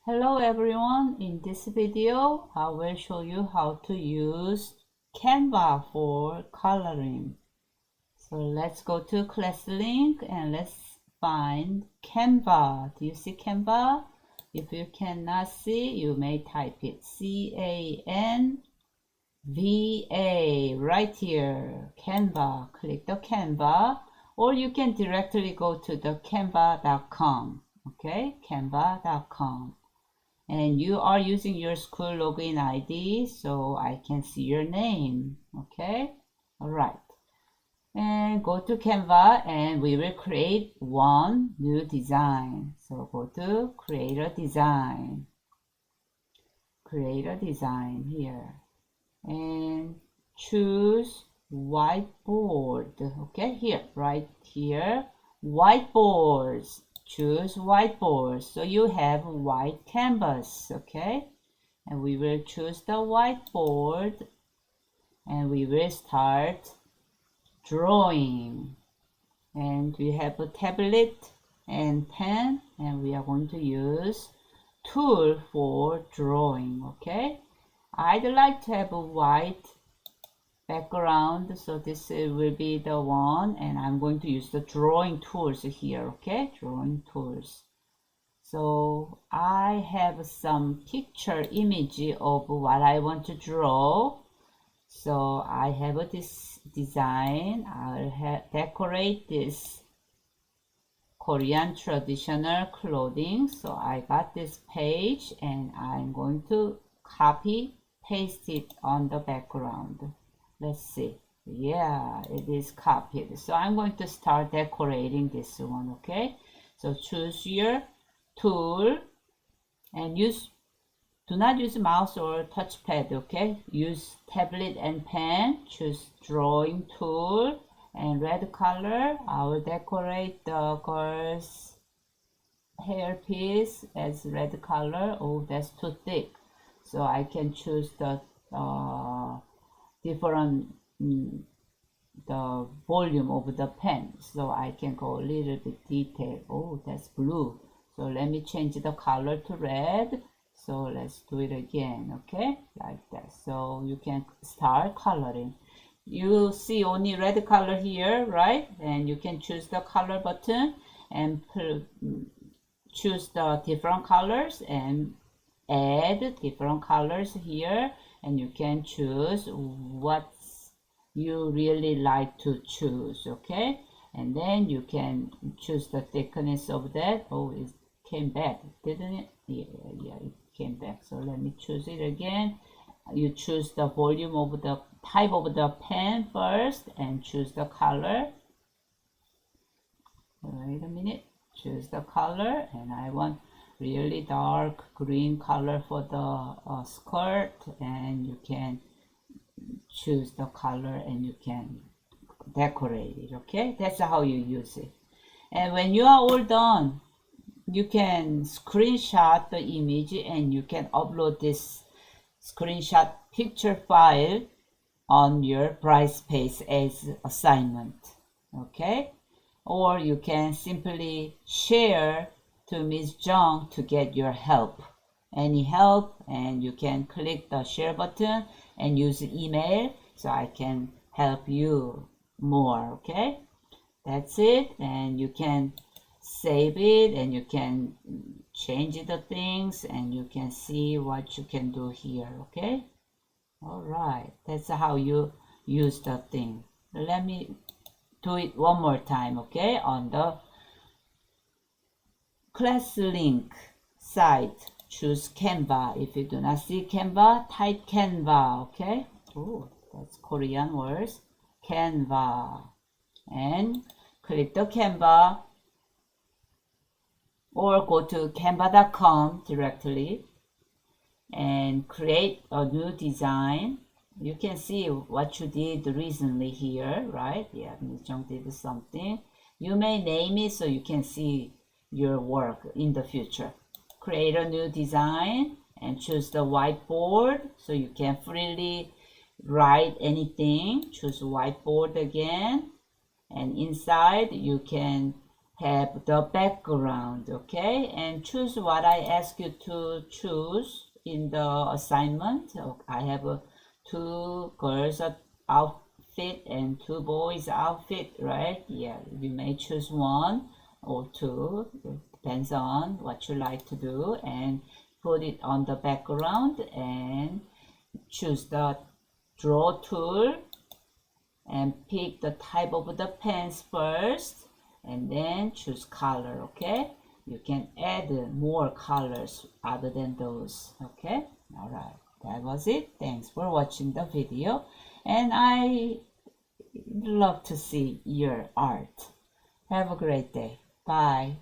Hello everyone, in this video I will show you how to use Canva for coloring. So let's go to Classlink and let's find Canva. Do you see Canva? If you cannot see, you may type it C-A-N-V-A right here, Canva. Click the Canva, or you can directly go to the canva.com. Okay, canva.com. And you are using your school login ID, so I can see your name. Okay, all right, and go to Canva and we will create one new design. So go to create a design here and choose whiteboard. Okay, here, right here, whiteboards. Choose whiteboard, so you have white canvas. Okay, and we will choose the whiteboard and we will start drawing. And we have a tablet and pen, and we are going to use tool for drawing. Okay, I'd like to have a white background, so this will be the one, and I'm going to use the drawing tools here. Okay, drawing tools. So I have some picture image of what I want to draw. So I have this design. I'll decorate this Korean traditional clothing. So I got this page and I'm going to copy paste it on the background. Let's see. Yeah, it is copied. So I'm going to start decorating this one. Okay, so choose your tool and do not use mouse or touchpad. Okay, use tablet and pen. Choose drawing tool and red color. I will decorate the girl's hairpiece as red color. Oh, that's too thick, so I can choose the different the volume of the pen, so I can go a little bit detail. Oh, that's blue, so let me change the color to red. So let's do it again. Okay, like that. So you can start coloring. You see only red color here, right? And you can choose the color button and choose the different colors and add different colors here, and you can choose what you really like to choose. Okay, and then you can choose the thickness of that. Oh, it came back, didn't it? Yeah, it came back. So let me choose it again. You choose the volume of the type of the pen first and choose the color. Wait a minute, choose the color, and I want really dark green color for the skirt, and you can choose the color and you can decorate it. Okay, that's how you use it. And when you are all done, you can screenshot the image and you can upload this screenshot picture file on your Brightspace as assignment. Okay, or you can simply share to Ms. Jung to get your help, any help, and you can click the share button and use email so I can help you more. Okay, that's it. And you can save it and you can change the things and you can see what you can do here. Okay, all right, that's how you use the thing. Let me do it one more time. Okay, on the Classlink site, choose Canva. If you do not see Canva, type Canva. Okay, oh, that's Korean words, Canva, and click the Canva or go to canva.com directly and create a new design. You can see what you did recently here, right? Yeah, Ms. Jung did something. You may name it so you can see your work in the future. Create a new design and choose the whiteboard so you can freely write anything. Choose whiteboard again, and inside you can have the background, okay? And choose what I ask you to choose in the assignment. I have two girls outfit and two boys outfit, right? Yeah, you may choose one or two. It depends on what you like to do, and put it on the background and choose the draw tool and pick the type of the pens first and then choose color. Okay, you can add more colors other than those. Okay, all right, that was it. Thanks for watching the video, and I love to see your art. Have a great day. Bye.